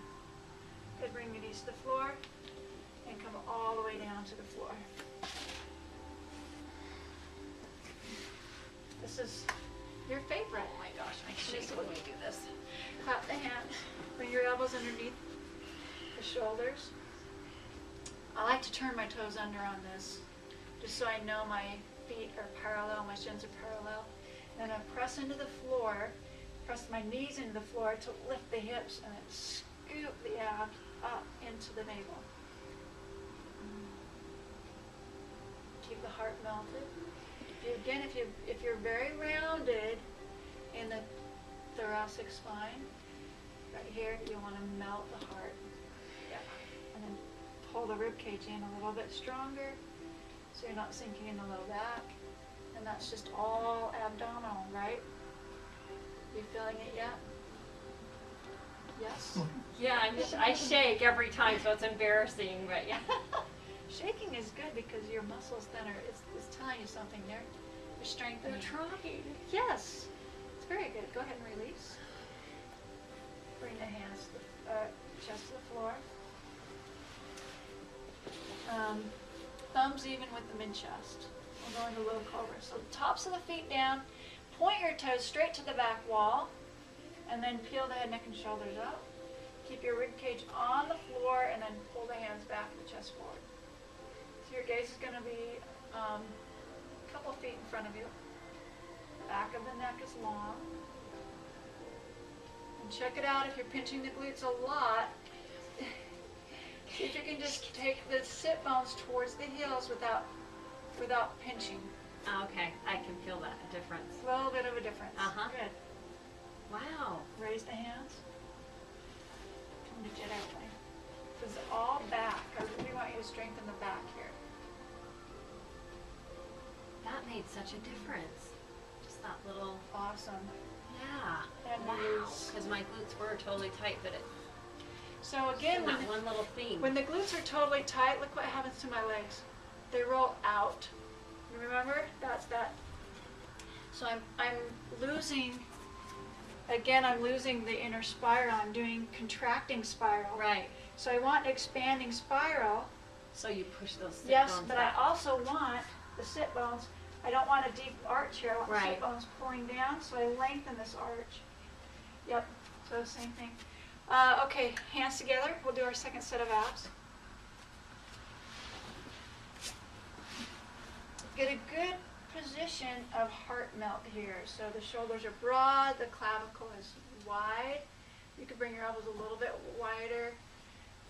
Good, bring your knees to the floor and come all the way down to the floor. This is your favorite. Oh my gosh, I shake when we do this. Clap the hand. Bring your elbows underneath the shoulders. I like to turn my toes under on this, just so I know my feet are parallel, my shins are parallel. Then I press into the floor, press my knees into the floor to lift the hips, and then scoop the abs up into the navel. Keep the heart melted. If you're very rounded in the thoracic spine, right here, you want to melt the heart. Yeah. And then pull the rib cage in a little bit stronger, so you're not sinking in the low back. And that's just all abdominal, right? You feeling it yet? Yes? Yeah, I shake every time, so it's embarrassing, but yeah. Shaking is good because your muscles then are, it's telling you something. They're strengthening. They're trying. Yes. It's very good. Go ahead and release. Bring the hands to the chest to the floor. Thumbs even with the mid-chest. We're going to low cobra. So tops of the feet down. Point your toes straight to the back wall. And then peel the head, neck, and shoulders up. Keep your rib cage on the floor and then pull the hands back and the chest forward. So your gaze is going to be a couple feet in front of you. The back of the neck is long. And check it out if you're pinching the glutes a lot. See if you can just take the sit bones towards the heels without pinching. Okay, I can feel that difference. A little bit of a difference. Uh-huh. Good. Wow. Raise the hands. Come to jet airplane. This is all back. I really want you to strengthen the back here. That made such a difference. Just that little, Awesome. yeah. And Wow. release. Because my glutes were totally tight, but it, So again, that one little thing. when the glutes are totally tight, look what happens to my legs. They roll out. You remember? That's that. So I'm losing. Again, I'm losing the inner spiral. I'm doing contracting spiral. Right. So I want expanding spiral. So you push those sit Yes, bones but back. I also want the sit bones. I don't want a deep arch here. I want the Right. sit bones pulling down, so I lengthen this arch. Yep, so same thing. Okay, hands together. We'll do our second set of abs. Get a good position of heart melt here. So the shoulders are broad, the clavicle is wide. You could bring your elbows a little bit wider.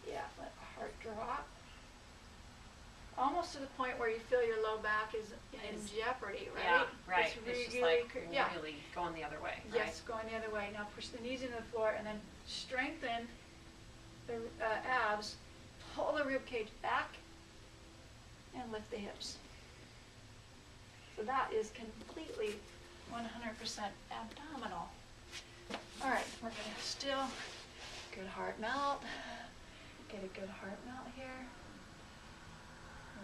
Yeah, let the heart drop. Almost to the point where you feel your low back is in jeopardy, right? Yeah, right. It's It's just like yeah. really going the other way. Yes, going the other way. Now push the knees into the floor and then strengthen the abs. Pull the rib cage back and lift the hips. So that is completely 100% abdominal. All right, we're going to still good heart melt. Get a good heart melt here.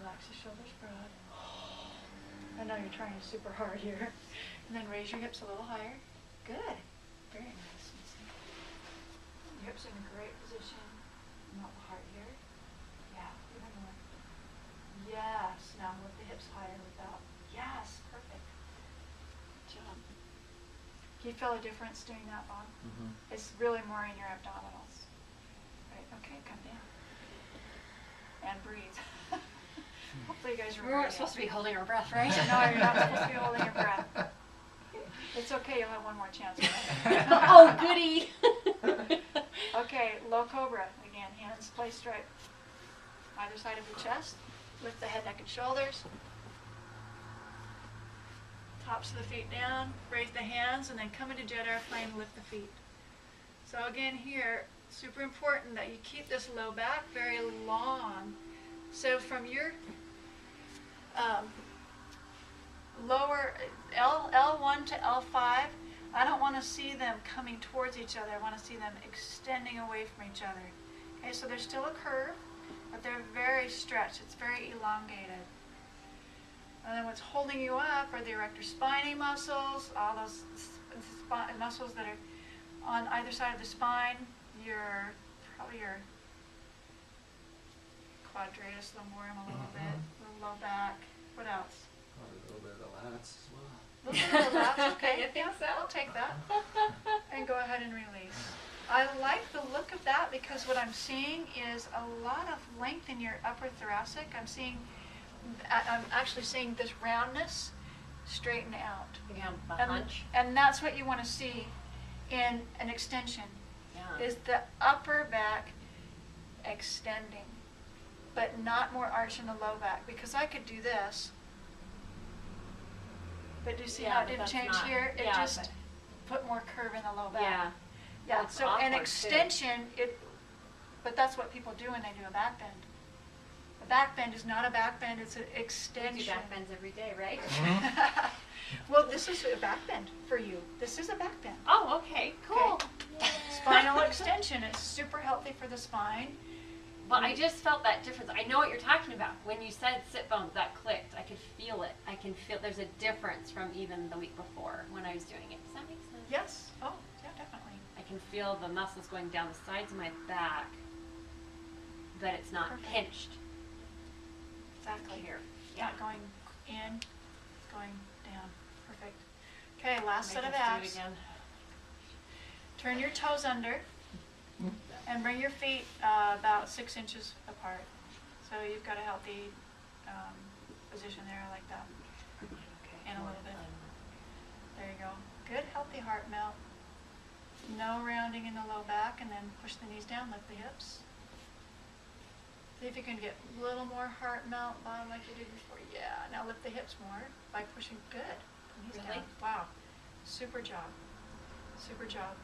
Relax the shoulders broad. I know you're trying super hard here. And then raise your hips a little higher. Good. Very nice. Your hips are in a great position. Melt the heart here. Yeah, even more. Yes. Now lift the hips higher without. Yes, perfect. Good job. Do you feel a difference doing that, Bob? Mm-hmm. It's really more in your abdominals. Right, okay, come down. And breathe. Hopefully you guys We weren't supposed to be holding our breath, right? No, you're not supposed to be holding your breath. It's okay, you'll have one more chance. Right? Oh, goody. Okay, low cobra. Again, hands placed straight. Either side of the chest. Lift the head, neck, and shoulders. Tops of the feet down. Raise the hands, and then come into jet airplane, lift the feet. So again here, super important that you keep this low back very long. So from your lower L1 to L5, I don't want to see them coming towards each other. I want to see them extending away from each other. Okay, so there's still a curve, but they're very stretched. It's very elongated. And then what's holding you up are the erector spinae muscles, all those muscles that are on either side of the spine. Probably your quadratus lumborum a little bit, the low back. What else? Probably a little bit of the lats as well. A little bit of the lats, okay. You think so? I'll take that. And go ahead and release. I like the look of that because what I'm seeing is a lot of length in your upper thoracic. I'm actually seeing this roundness straighten out. Yeah, the hunch. And that's what you want to see in an extension, is the upper back extending, but not more arch in the low back. Because I could do this, but do you see how it didn't change here? It just put more curve in the low back. Yeah. Yeah, That's so an awkward, extension, but that's what people do when they do a back bend. A back bend is not a back bend, it's an extension. You do back bends every day, right? Well, this is a back bend for you. This is a back bend. Oh, okay, cool. Okay. Spinal extension is super healthy for the spine. But I just felt that difference. I know what you're talking about. When you said sit bones, that clicked. I could feel it. I can feel there's a difference from even the week before when I was doing it. Does that make sense? Yes. Oh, yeah, definitely. I can feel the muscles going down the sides of my back, but it's not Perfect. pinched. Exactly. Here. Yeah, going in, going down. Perfect. Okay, last set of abs. Do it again. Turn your toes under and bring your feet about 6 inches apart. So you've got a healthy position there. I like that. Okay. And a little bit. There you go. Good, healthy heart melt. No rounding in the low back, and then push the knees down, lift the hips. See if you can get a little more heart melt, Bob, like you did before. Yeah, now lift the hips more by pushing. Good. Knees Really? down. Wow. Super job. Super job.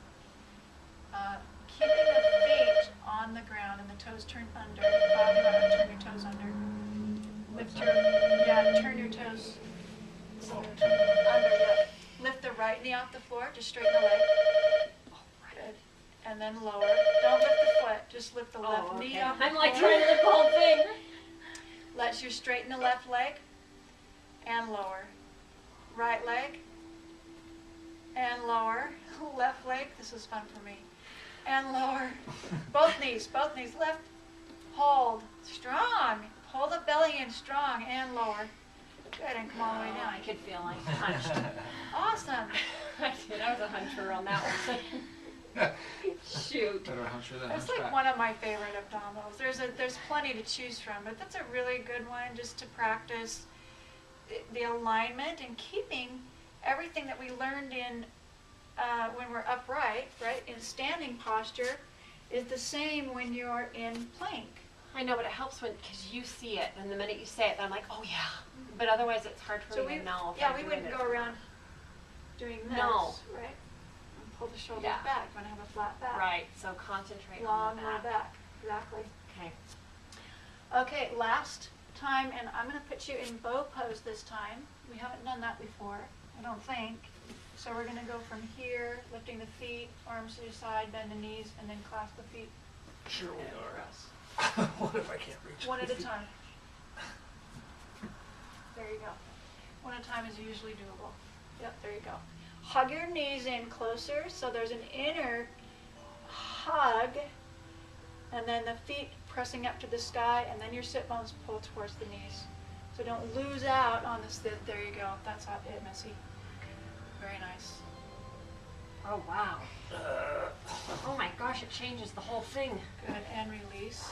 Keeping the feet on the ground and the toes turned under. Bob, you want to turn your toes under. Lift your, turn your toes under, yeah. Lift the right knee off the floor, just straighten the leg. Good. And then lower. Don't lift the foot, just lift the left knee off the floor. I'm like trying to lift the whole thing. Let you straighten the left leg and lower. Right leg and lower. Left leg, this is fun for me. And lower. Both knees, left. Hold, strong. Pull the belly in strong and lower. Good, and come all the way down. I could feel like hunched. Awesome. I did. I was a huncher on that one. Shoot. Better huncher than That's hunchback. like one of my favorite abdominals. There's plenty to choose from, but that's a really good one just to practice the alignment and keeping everything that we learned in when we're upright, right? In standing posture is the same when you're in plank. I know, but it helps because you see it, and the minute you say it, I'm like, oh yeah. But otherwise, it's hard for me to know. If I'm we doing wouldn't it go or around not. doing this, No. right? And pull the shoulders Yeah. back. You want to have a flat back. Right. So concentrate Long on the low back. back. Exactly. Okay. Okay, last time, and I'm going to put you in bow pose this time. We haven't done that before, I don't think. So we're going to go from here, lifting the feet, arms to your side, bend the knees, and then clasp the feet. Sure we and are. press. What if I can't reach? One my at a feet? time. There you go. One at a time is usually doable. Yep, there you go. Hug your knees in closer, so there's an inner hug, and then the feet pressing up to the sky, and then your sit bones pull towards the knees. So don't lose out on this. There you go. That's it, Missy. Very nice. Oh, wow. Oh my gosh, it changes the whole thing. Good, and release.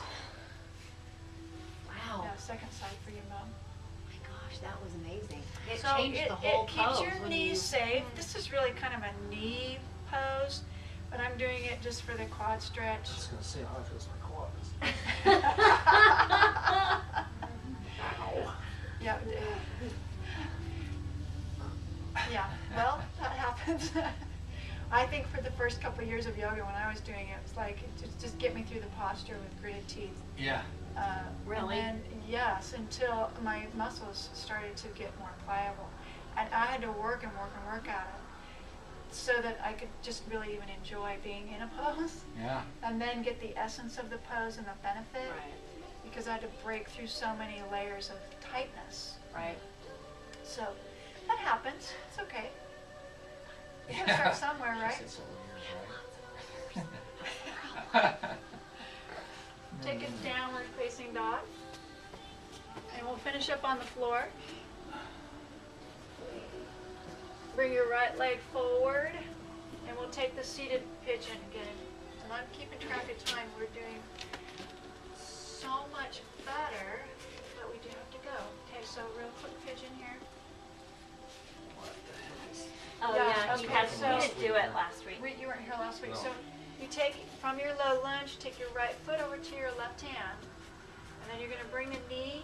Wow. Yeah, second side for you, Mom. Oh my gosh, that was amazing. It So changed the whole it keeps pose your when knees you- safe. This is really kind of a knee pose, but I'm doing it just for the quad stretch. I was gonna say how it feels my quads. Ow. Yeah. Yeah, well, that happens. I think for the first couple of years of yoga when I was doing it, it was like, just get me through the posture with gritted teeth. Yeah. Really? And then, yes, until my muscles started to get more pliable. And I had to work and work and work at it so that I could just really even enjoy being in a pose. Yeah. And then get the essence of the pose and the benefit. Right. Because I had to break through so many layers of tightness. Right. So that happens. It's okay. You gotta start somewhere, right? It's all yours, right? Take a downward facing dog. And we'll finish up on the floor. Bring your right leg forward. And we'll take the seated pigeon again. And I'm keeping track of time. We're doing so much better, but we do have to go. Okay, so real quick pigeon here. What the heck is... Oh Yeah, yeah, okay, you so- didn't do it last week. You weren't here last week. No. So you take, from your low lunge, take your right foot over to your left hand. And then you're going to bring the knee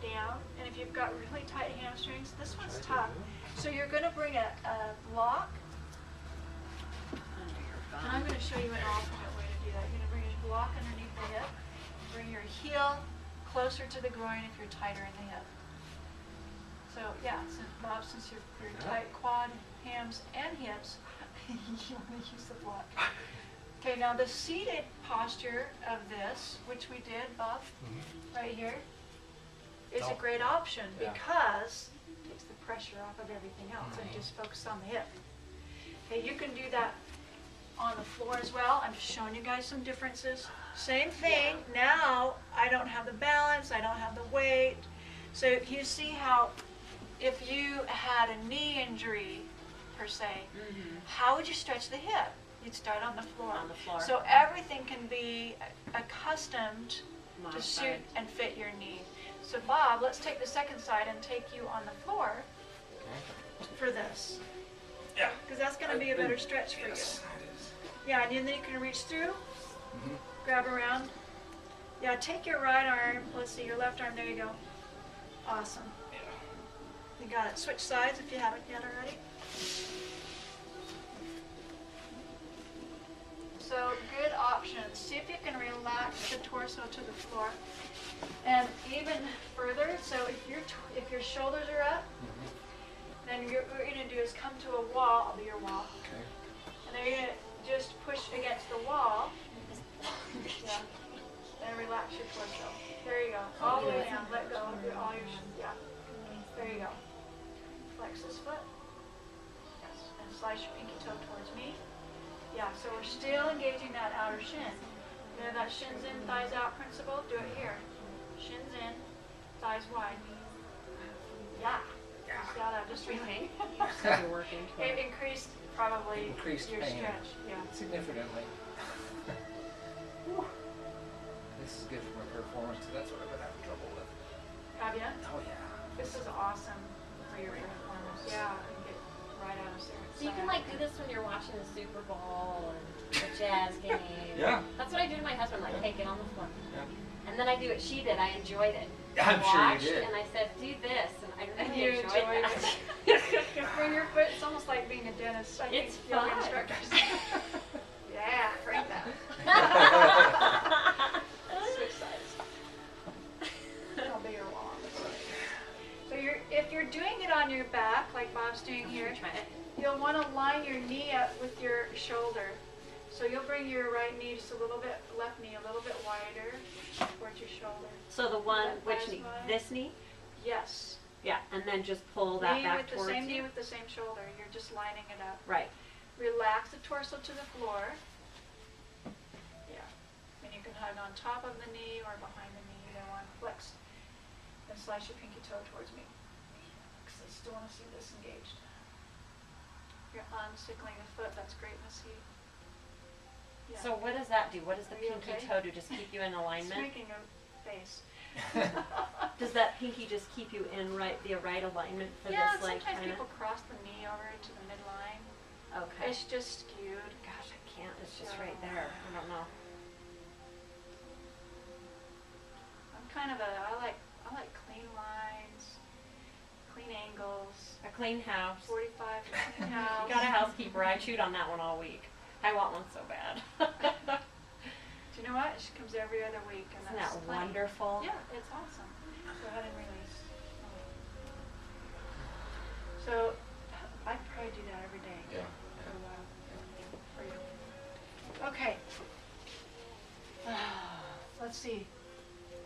down. And if you've got really tight hamstrings, this one's tough. So you're going to bring a block. Under your And I'm going to show you an alternate way to do that. You're going to bring a block underneath the hip. Bring your heel closer to the groin if you're tighter in the hip. So yeah, Bob, since you're tight quad, hams, and hips, you want to use the block. Okay, now the seated posture of this, which we did, Bob, right here, is a Oh. great option Yeah. because it takes the pressure off of everything else and just focus on the hip. Okay, you can do that on the floor as well. I'm just showing you guys some differences. Same thing. Now I don't have the balance, I don't have the weight. So you see how if you had a knee injury per se, how would you stretch the hip? You'd start on the floor. On the floor. So everything can be accustomed to Modified. suit and fit your need. So Bob, let's take the second side and take you on the floor for this. Yeah. Because that's going to be a better stretch for Yes, you. it is. Yeah, and then you can reach through, grab around. Yeah, take your right arm, let's see, your left arm, there you go. Awesome. Yeah. You got it. Switch sides if you haven't yet already. So, good options. See if you can relax the torso to the floor. And even further, so if your shoulders are up, then what you're going to do is come to a wall. I'll be your wall. Okay. And then you're going to just push against the wall. Yeah. And relax your torso. There you go. All the way down. Let go of all your, yeah. There you go. Flex this foot. Yes. And slice your pinky toe towards me. Yeah, so we're still engaging that outer shin. You know that shins in, thighs out principle? Do it here. Shins in, thighs wide. Yeah. See how that just Okay. really You're working. it increased probably Increased your pain. stretch. Yeah. Significantly. This is good for my performance, 'cause that's what I've been having trouble with. Have ya? Oh, yeah. This is awesome for your performance. Yeah, and get right out of there. So you can like do this when you're watching the Super Bowl and the Jazz game. Yeah. That's what I do to my husband, like, hey, get on the floor. Yeah. And then I do what she did. I enjoyed it. I'm I sure you watched, did. And I said, do this. And I And really you enjoyed enjoyed that. it. Bring your foot. It's almost like being a dentist. I think It's yoga fun. instructors. Yeah, bring that. Switch sides. I'll be your wall. So if you're doing it on your back, like Bob's doing here, Try it. you'll want to line your knee up with your shoulder. So you'll bring your right knee just a little bit, left knee a little bit wider towards your shoulder. So the one, That which thighs knee? wide. This knee? Yes. Yeah. And then just pull that Knee back with the towards same knee you. with the same shoulder. You're just lining it up. Right. Relax the torso to the floor. Yeah. And you can hug on top of the knee or behind the knee, either one. Flex. And slice your pinky toe towards me. Because I still want to see this engaged. You're unsickling the foot. That's great, Missy. Yeah. So what does that do? What does the Are you pinky okay? toe do? Just keep you in It's alignment? making a face. Does that pinky just keep you in the right alignment for Yeah, this, like, sometimes kind of? people cross the knee over to the midline. Okay. It's just skewed. Gosh, I can't. It's just So- right there. I don't know. I'm kind of I like clean lines, clean angles, A clean house. 45 clean house. You got a housekeeper. I chewed on that one all week. I want one so bad. Do you know what? She comes every other week, and Isn't that's that plenty. wonderful? Yeah, it's awesome. Go ahead and release. So, I probably do that every day. Yeah. For a while. For you. Okay. Let's see.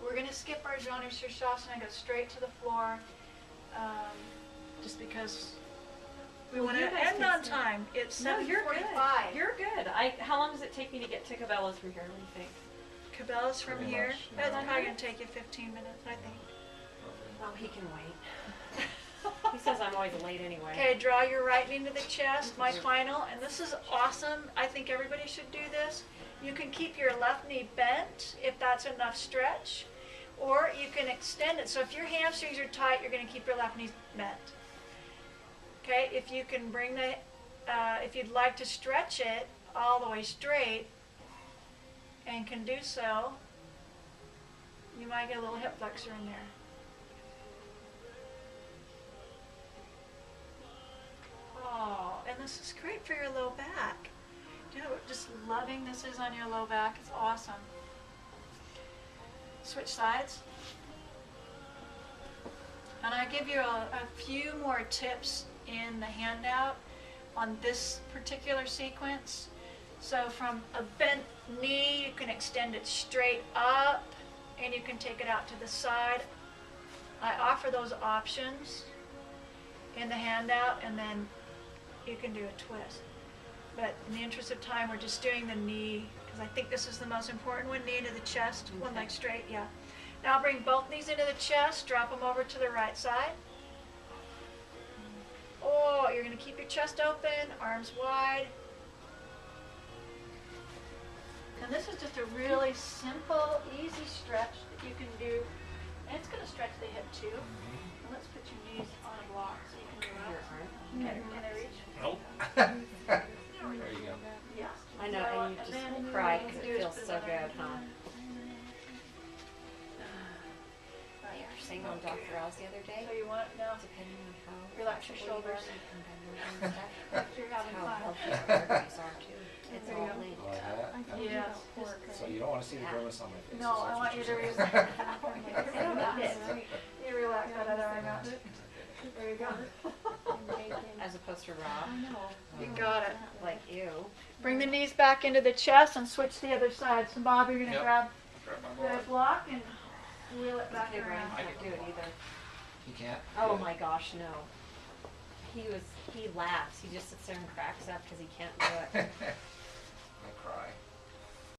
We're going to skip our Janu Shirshasana and go straight to the floor, just because we Well, want you to guys end can on stay. time. It's No, you're good. 7:45. You're good. How long does it take me to get to Cabela's from here? What do you think? Cabela's from Pretty here. much, That's yeah. probably going to take you 15 minutes, I think. Oh, he can wait. He says I'm always late anyway. Okay, draw your right knee to the chest, my final, and this is awesome. I think everybody should do this. You can keep your left knee bent if that's enough stretch, or you can extend it. So if your hamstrings are tight, you're going to keep your left knee bent. Okay, if you can bring the, if you'd like to stretch it all the way straight and can do so, you might get a little hip flexor in there. Oh, and this is great for your low back. You know, just loving this is on your low back. It's awesome. Switch sides. And I give you a few more tips in the handout on this particular sequence. So from a bent knee, you can extend it straight up and you can take it out to the side. I offer those options in the handout, and then you can do a twist. But in the interest of time, we're just doing the knee, because I think this is the most important one. Knee to the chest, one leg straight, yeah. Now bring both knees into the chest, drop them over to the right side. Oh, you're going to keep your chest open, arms wide. And this is just a really simple, easy stretch that you can do. And it's going to stretch the hip too. And let's put your knees on a block so you can relax. Okay, can I reach? Nope. There you go. Yeah. I know, So, and you and just then cry what because you it can do is feels put so another good, knee huh? in. You were saying on Dr. Oz the other day, So you want now depending on how relax your flexible you are, shoulders. you can bend over and stuff. like you're having How fun. healthy your arteries are too. It's There all you go. linked. Like that? Yes. So you don't want to see the Yeah. grimace on my face. No, is I what want you to you're relax. saying. I don't need it. You relax that other arm out. There you go. As opposed to raw. You got it. Like you. Bring the knees back into the chest and switch to the other side. So Bob, you're going to Yep. grab Grab my the block. block and wheel it back Okay, Brian around. can't do it either. You can't? Oh Good. my gosh, no. He laughs. He just sits there and cracks up because he can't do it. I cry.